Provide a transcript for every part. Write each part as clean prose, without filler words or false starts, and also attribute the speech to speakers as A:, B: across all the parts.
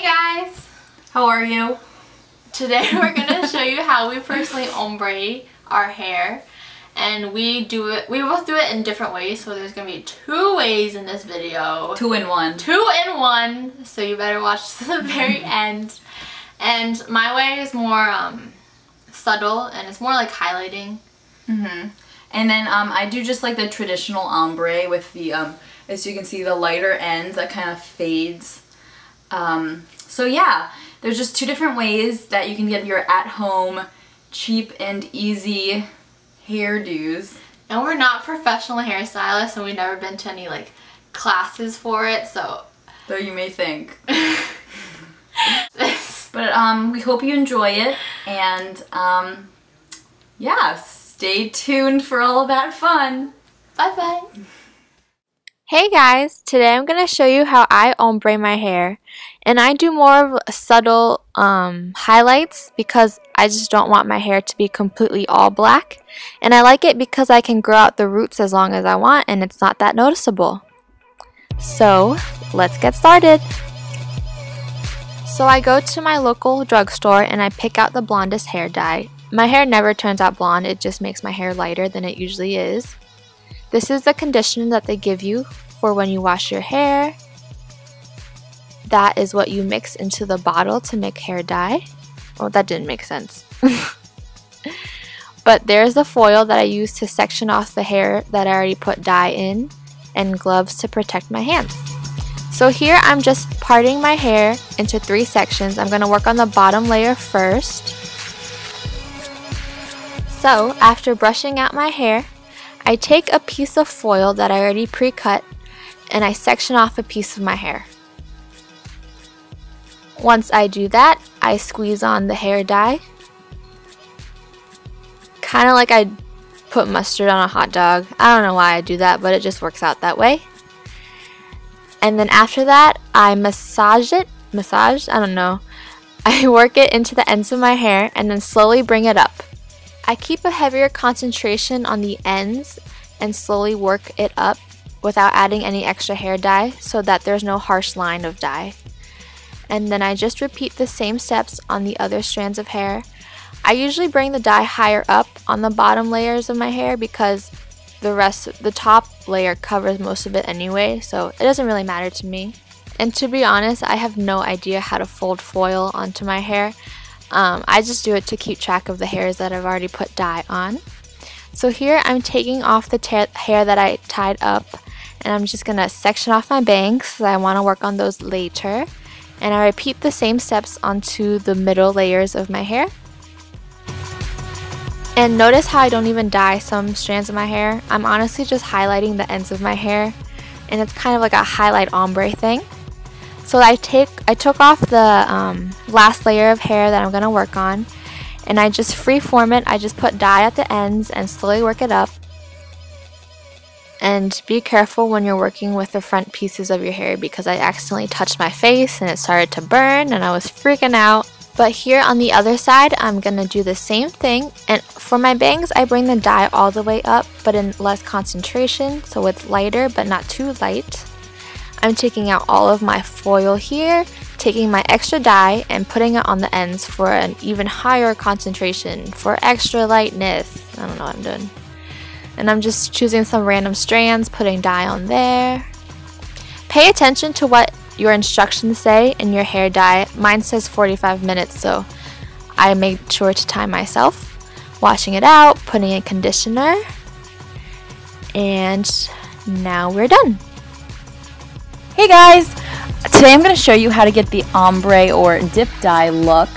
A: Hey guys!
B: How are you?
A: Today we're going to show you how we personally ombre our hair. And we both do it in different ways, so there's going to be 2 ways in this video.
B: 2 in 1.
A: 2 in 1, so you better watch to the very end. And my way is more subtle, and it's more like highlighting.
B: And then I do just like the traditional ombre with the, as you can see, the lighter ends that kind of fades. So yeah, there's just 2 different ways that you can get your at-home, cheap and easy hairdos.
A: And we're not professional hairstylists, and we've never been to any like classes for it, so.
B: Though you may think. But we hope you enjoy it, and yeah, stay tuned for all of that fun.
A: Bye bye. Hey guys, today I'm going to show you how I ombre my hair, and I do more of subtle highlights because I just don't want my hair to be completely all black, and I like it because I can grow out the roots as long as I want and it's not that noticeable. So let's get started. So I go to my local drugstore and I pick out the blondest hair dye. My hair never turns out blonde, it just makes my hair lighter than it usually is. This is the conditioner that they give you for when you wash your hair. That is what you mix into the bottle to make hair dye. Oh, that didn't make sense. But there's the foil that I use to section off the hair that I already put dye in, and gloves to protect my hands. So here I'm just parting my hair into 3 sections. I'm going to work on the bottom layer first. So after brushing out my hair, I take a piece of foil that I already pre-cut and I section off a piece of my hair. Once I do that, I squeeze on the hair dye. Kind of like I put mustard on a hot dog. I don't know why I do that, but it just works out that way. And then after that, I massage it. I don't know. I work it into the ends of my hair and then slowly bring it up. I keep a heavier concentration on the ends and slowly work it up without adding any extra hair dye so that there's no harsh line of dye. And then I just repeat the same steps on the other strands of hair. I usually bring the dye higher up on the bottom layers of my hair because the top layer covers most of it anyway, so it doesn't really matter to me. And to be honest, I have no idea how to fold foil onto my hair. I just do it to keep track of the hairs that I've already put dye on. So here I'm taking off the hair that I tied up, and I'm just going to section off my bangs because I want to work on those later. And I repeat the same steps onto the middle layers of my hair. And notice how I don't even dye some strands of my hair. I'm honestly just highlighting the ends of my hair, and it's kind of like a highlight ombre thing. So I took off the last layer of hair that I'm going to work on, and I just freeform it. I just put dye at the ends and slowly work it up. And be careful when you're working with the front pieces of your hair because I accidentally touched my face and it started to burn and I was freaking out. But here on the other side, I'm going to do the same thing, and for my bangs I bring the dye all the way up but in less concentration, so it's lighter but not too light. I'm taking out all of my foil here, taking my extra dye and putting it on the ends for an even higher concentration, for extra lightness. I don't know what I'm doing. And I'm just choosing some random strands, putting dye on there. Pay attention to what your instructions say in your hair dye. Mine says 45 minutes, so I made sure to time myself. Washing it out, putting in conditioner, and now we're done.
B: Hey guys! Today I'm going to show you how to get the ombre or dip dye look.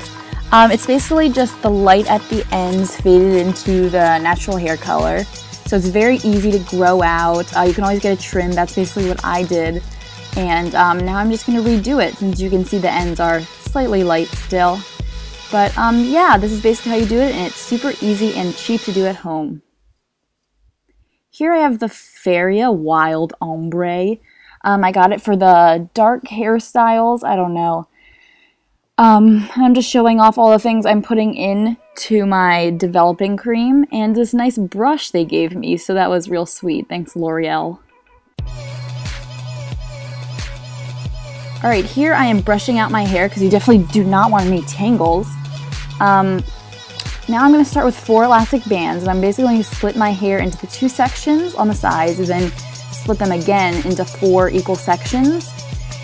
B: It's basically just the light at the ends faded into the natural hair color. So it's very easy to grow out. You can always get a trim. That's basically what I did. And now I'm just going to redo it since you can see the ends are slightly light still. But yeah, this is basically how you do it, and it's super easy and cheap to do at home. Here I have the Feria Wild Ombre. I got it for the dark hairstyles. I don't know. I'm just showing off all the things I'm putting in to my developing cream and this nice brush they gave me, so that was real sweet. Thanks, L'Oreal. Alright, here I am brushing out my hair because you definitely do not want any tangles. Now I'm going to start with 4 elastic bands, and I'm basically going to split my hair into the 2 sections on the sides and then split them again into 4 equal sections.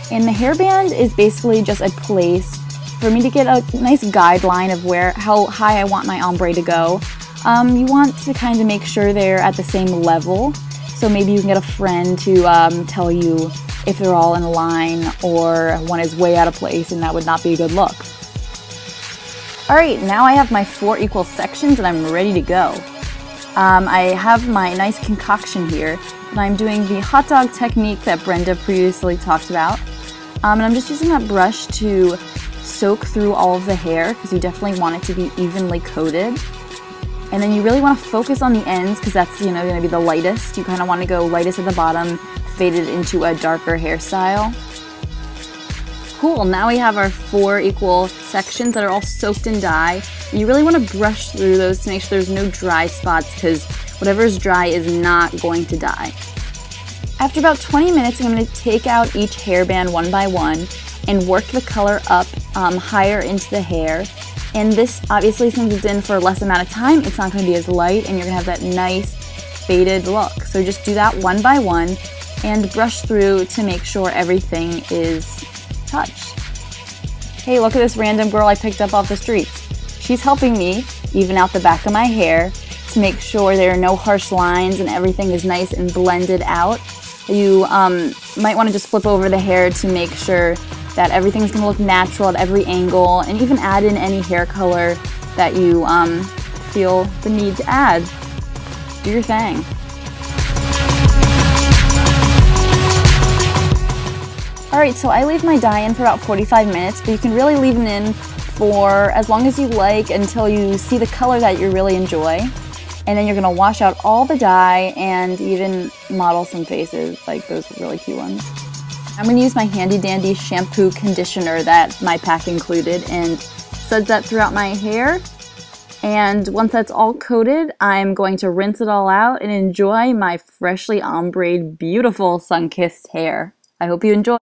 B: And the hairband is basically just a place for me to get a nice guideline of how high I want my ombre to go. You want to kind of make sure they're at the same level, so maybe you can get a friend to tell you if they're all in a line or one is way out of place, and that would not be a good look. Alright, now I have my 4 equal sections and I'm ready to go. I have my nice concoction here, and I'm doing the hot dog technique that Brenda previously talked about. And I'm just using that brush to soak through all of the hair because you definitely want it to be evenly coated. And then you really want to focus on the ends because that's, going to be the lightest. You kind of want to go lightest at the bottom, faded into a darker hairstyle. Cool, now we have our 4 equal sections that are all soaked in dye. And you really want to brush through those to make sure there's no dry spots because whatever is dry is not going to dye. After about 20 minutes, I'm going to take out each hairband one by one and work the color up higher into the hair. And this, obviously, since it's in for a less amount of time, it's not going to be as light and you're going to have that nice faded look. So just do that one by one and brush through to make sure everything is touched. Hey, look at this random girl I picked up off the streets. She's helping me even out the back of my hair to make sure there are no harsh lines and everything is nice and blended out. You might want to just flip over the hair to make sure that everything's going to look natural at every angle, and even add in any hair color that you feel the need to add. Do your thing. Alright, so I leave my dye in for about 45 minutes, but you can really leave it in for as long as you like until you see the color that you really enjoy. And then you're going to wash out all the dye and even model some faces, like those really cute ones. I'm going to use my handy dandy shampoo conditioner that my pack included and suds that throughout my hair. And once that's all coated, I'm going to rinse it all out and enjoy my freshly ombre'd, beautiful sun-kissed hair. I hope you enjoy.